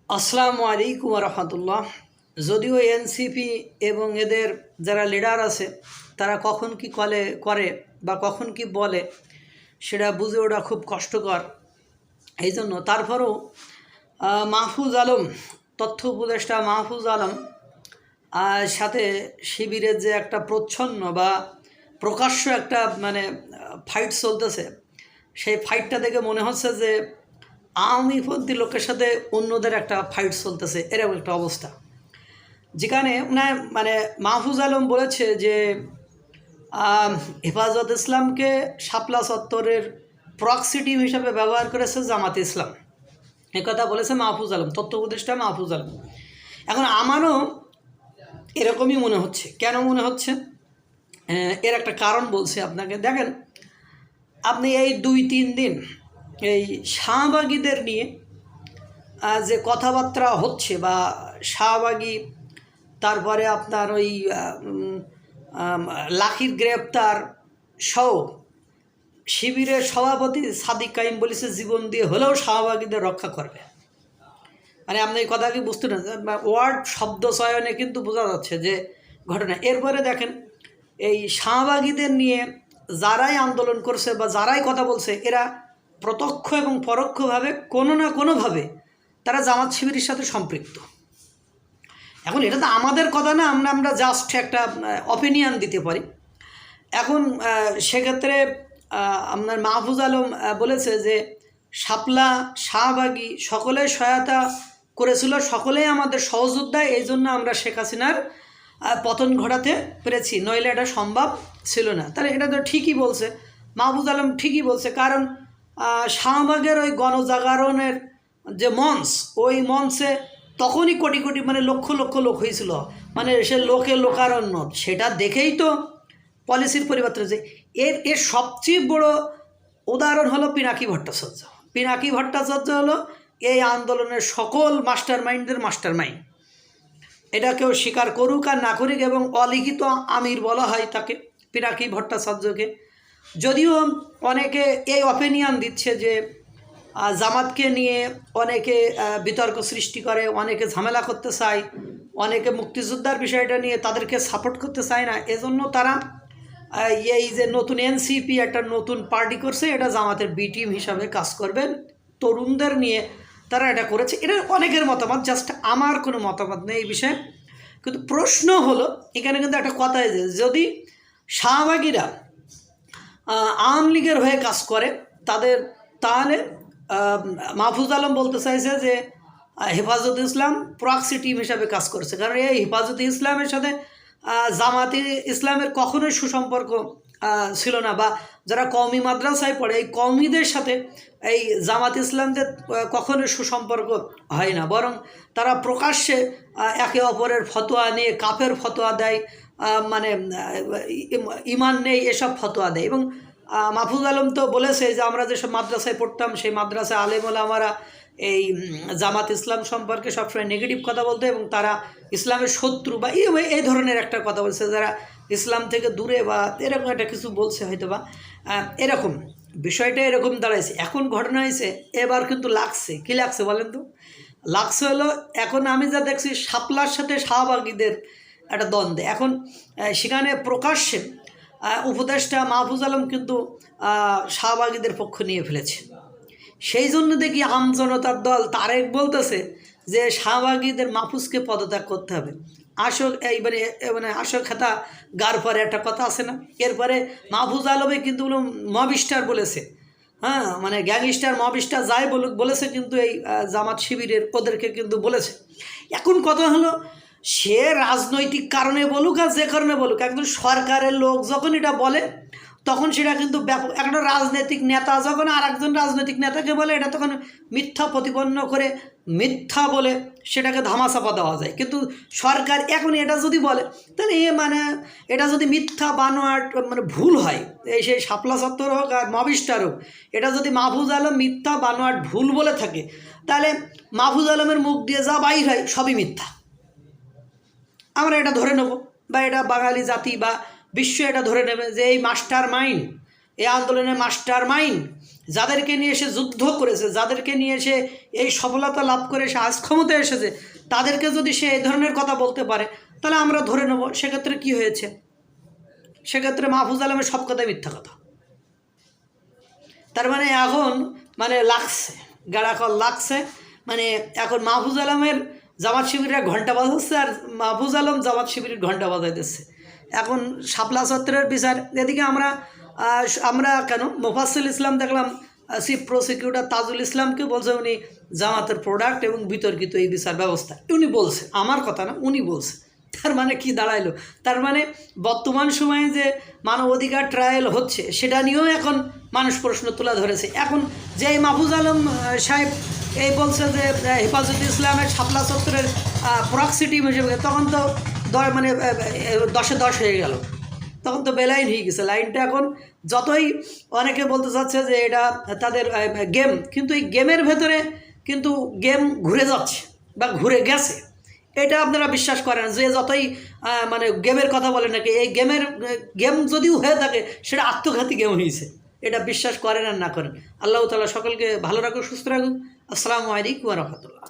আসসালামু আলাইকুম রহমতুল্লাহ। যদিও এনসিপি এবং এদের যারা লিডার আছে তারা কখন কি করে বা কখন কি বলে সেটা বুঝে ওঠা খুব কষ্টকর। এই জন্য তারপরেও মাহফুজ আলম, তথ্য উপদেষ্টা মাহফুজ আলম সাথে শিবিরের যে একটা প্রচ্ছন্ন বা প্রকাশ্য একটা ফাইট চলতেছে, সেই ফাইটটা দেখে মনে হচ্ছে যে আওয়ামীপন্থী লোকের সাথে অন্যদের একটা ফাইট চলতেছে, এরকম একটা অবস্থা। যেখানে মাহফুজ আলম বলেছে যে হেফাজত ইসলামকে শাপলা চত্বরের প্রক্সি টিম হিসাবে ব্যবহার করেছে জামাতে ইসলাম। কথা বলেছে মাহফুজ আলম, তথ্য উপদেষ্টা মাহফুজ আলম। এখন আমারও এরকমই মনে হচ্ছে। কেন মনে হচ্ছে? এর একটা কারণ বলছি আপনাকে। দেখেন, আপনি এই 2-3 দিন এই শাহবাগীদের নিয়ে যে কথাবার্তা হচ্ছে বা শাহবাগী, তারপরে আপনার ওই লাখির গ্রেপ্তার সহ শিবিরের সভাপতি সাদিক কাইম বলেছে জীবন দিয়ে হলেও শাহবাগীদের রক্ষা করবে। আপনি এই কথা কি বুঝতে না? ওয়ার্ড শব্দ চয়নে কিন্তু বোঝা যাচ্ছে যে ঘটনা। এরপরে দেখেন, এই শাহবাগীদের নিয়ে যারাই আন্দোলন করছে বা যারাই কথা বলছে, এরা প্রত্যক্ষ এবং পরোক্ষভাবে কোনো না কোনোভাবে তারা জামাত শিবিরের সাথে সম্পৃক্ত। এখন এটা তো আমাদের কথা না, আমরা জাস্ট একটা অপিনিয়ন দিতে পারি। এখন সেক্ষেত্রে আপনার মাহফুজ আলম বলেছে যে শাপলা শাহবাগী সকলেই সহায়তা করেছিল, সকলেই আমাদের সহযোদ্ধায়, এই জন্য আমরা শেখ হাসিনার পতন ঘটাতে পেরেছি, নইলে এটা সম্ভব ছিল না। তাহলে এটা তো ঠিকই বলছে, মাহফুজ আলম ঠিকই বলছে। কারণ শাহবাগের ওই গণজাগরণের যে মঞ্চ, ওই মঞ্চে তখনই কোটি কোটি লক্ষ লক্ষ লোক হয়েছিল, সে লোকে লোকারণ্য। সেটা দেখেই তো পলিসির পরিবর্তন হয়েছে। এর সবচেয়ে বড় উদাহরণ হলো পিনাকি ভট্টাচার্য। পিনাকি ভট্টাচার্য হলো এই আন্দোলনের সকল মাস্টার মাইন্ড। এটা কেউ স্বীকার করুক আর না করুক, এবং অলিখিত আমির বলা হয় তাকে, পিনাকি ভট্টাচার্যকে। যদিও অনেকে এই অপিনিয়ন দিচ্ছে যে জামাতকে নিয়ে অনেকে বিতর্ক সৃষ্টি করে, অনেকে ঝামেলা করতে চায়, অনেকে মুক্তিযোদ্ধার বিষয়টা নিয়ে তাদেরকে সাপোর্ট করতে চায় না, এজন্য তারা এই যে নতুন এনসিপি একটা নতুন পার্টি করছে, এটা জামাতের বি টিম হিসাবে কাজ করবে, তরুণদের নিয়ে তারা এটা করেছে। এটা অনেকের মতামত, জাস্ট আমার কোনো মতামত নেই এই বিষয়ে। কিন্তু প্রশ্ন হলো এখানে কিন্তু একটা কথা, যে যদি শাহবাগীরা আওয়ামী লীগের হয়ে কাজ করে তাহলে মাহফুজ আলম বলতে চাইছে যে হেফাজতে ইসলাম প্রক্সি টিম হিসাবে কাজ করছে। কারণ এই হেফাজতে ইসলামের সাথে জামাতে ইসলামের কখনোই সুসম্পর্ক ছিল না, বা যারা কওমি মাদ্রাসায় পড়ে এই কওমিদের সাথে এই জামাত ইসলামদের কখনোই সুসম্পর্ক হয় না, বরং তারা প্রকাশ্যে একে অপরের ফতোয়া নিয়ে কাফের ফতোয়া দেয়, ইমান নেই এসব ফতোয়া দেয়। এবং মাহফুজ আলম তো বলেছে যে আমরা যেসব মাদ্রাসায় পড়তাম সেই মাদ্রাসায় আলেম ওলামারা এই জামাত ইসলাম সম্পর্কে সবসময় নেগেটিভ কথা বলতো, এবং তারা ইসলামের শত্রু বা এই ধরনের একটা কথা বলছে, যারা ইসলাম থেকে দূরে বা এরকম একটা কিছু বলছে হয়তো বা এরকম বিষয়টা এরকম দাঁড়াইছে। এখন ঘটনা হয়েছে এবার কিন্তু লাগছে, কি লাগছে বলেন তো? লাগছে হলো, এখন আমি যা দেখছি শাপলার সাথে শাহবাগীদের একটা দ্বন্দ্বে। এখন সেখানে প্রকাশ্যে উপদেষ্টা মাহফুজ আলম কিন্তু শাহবাগীদের পক্ষ নিয়ে ফেলেছে। সেই জন্য দেখি আমজনতার দল তারেক বলতেছে যে শাহবাগীদের মাহফুজকে পদত্যাগ করতে হবে। আসল আসল খাতা গার পরে একটা কথা আছে না। এরপরে মাহফুজ আলমে কিন্তু মবিস্টার বলেছে, গ্যাংস্টার মবিস্টার যাই বলেছে, কিন্তু এই জামাত শিবিরের ওদেরকে কিন্তু বলেছে। এখন কথা হলো, সে রাজনৈতিক কারণে বলুক আর যে কারণে বলুক, একজন সরকারের লোক যখন এটা বলে তখন সেটা কিন্তু ব্যাপক। একটা রাজনৈতিক নেতা যখন আর একজন রাজনৈতিক নেতাকে বলে, এটা তখন মিথ্যা প্রতিপন্ন করে মিথ্যা বলে সেটাকে ধামাচাপা দেওয়া যায়। কিন্তু সরকার এখন এটা যদি বলে, তাহলে এটা যদি মিথ্যা বানোয়াট ভুল হয়, সেই শাপলা চত্বর হোক আর মবিস্টার হোক, এটা যদি মাহফুজ আলম মিথ্যা বানোয়াট ভুল বলে থাকে, তাহলে মাহফুজ আলমের মুখ দিয়ে যা বাইর হয় সবই মিথ্যা, আমরা এটা ধরে নেব, বা এটা বাঙালি জাতি বা বিশ্ব এটা ধরে নেবে যে এই মাস্টার মাইন্ড এই আন্দোলনের মাস্টার মাইন্ড, যাদেরকে নিয়ে এসে যুদ্ধ করেছে, যাদেরকে নিয়ে এসে এই সফলতা লাভ করে সে আজ ক্ষমতায় এসেছে, তাদেরকে যদি সে এই ধরনের কথা বলতে পারে, তাহলে আমরা ধরে নেব সেক্ষেত্রে কি হয়েছে, সেক্ষেত্রে মাহফুজ আলমের সব কথাই মিথ্যা কথা। তার মানে এখন মানে লাগছে, গাড়াকল লাগছে, মানে এখন মাহফুজ আলমের জামাত শিবিরের ঘণ্টা বাজাচ্ছে আর মাহফুজ আলম জামাত শিবিরের ঘণ্টা বাজাইতেছে। এখন শাপলা চত্বরের বিচার, এদিকে আমরা কেন মোফাজ্জল ইসলাম দেখলাম চিফ প্রসিকিউটর তাজুল ইসলামকে বলছে উনি জামাতের প্রোডাক্ট এবং বিতর্কিত এই বিচার ব্যবস্থা, উনি বলছে, আমার কথা না, উনি বলছে। তার মানে কি দাঁড়াইলো, তার মানে বর্তমান সময়ে যে মানবাধিকার ট্রায়াল হচ্ছে সেটা নিয়েও এখন মানুষ প্রশ্ন তুলে ধরেছে। এখন যে মাহফুজ আলম সাহেব এই বলছে যে হেফাজতে ইসলামের শাপলা চত্বরের প্রক্সি টিম হিসেবে, তখন তো মানে 10-এ 10 হয়ে গেল, তখন তো বেলাইন হয়ে গেছে লাইনটা। এখন যতই অনেকে বলতে চাচ্ছে যে এটা তাদের গেম, কিন্তু এই গেমের ভেতরে কিন্তু গেম ঘুরে যাচ্ছে বা ঘুরে গেছে, এটা আপনারা বিশ্বাস করেন। যে যতই মানে গেমের কথা বলে নাকি, এই গেম যদিও হয়ে থাকে সেটা আত্মঘাতী গেম হয়েছে, এটা বিশ্বাস করেন আর না করেন। আল্লাহ তাআলা সকলকে ভালো রাখুক, সুস্থ রাখুক। আসসালামু আলাইকুম ওয়া রাহমাতুল্লাহ।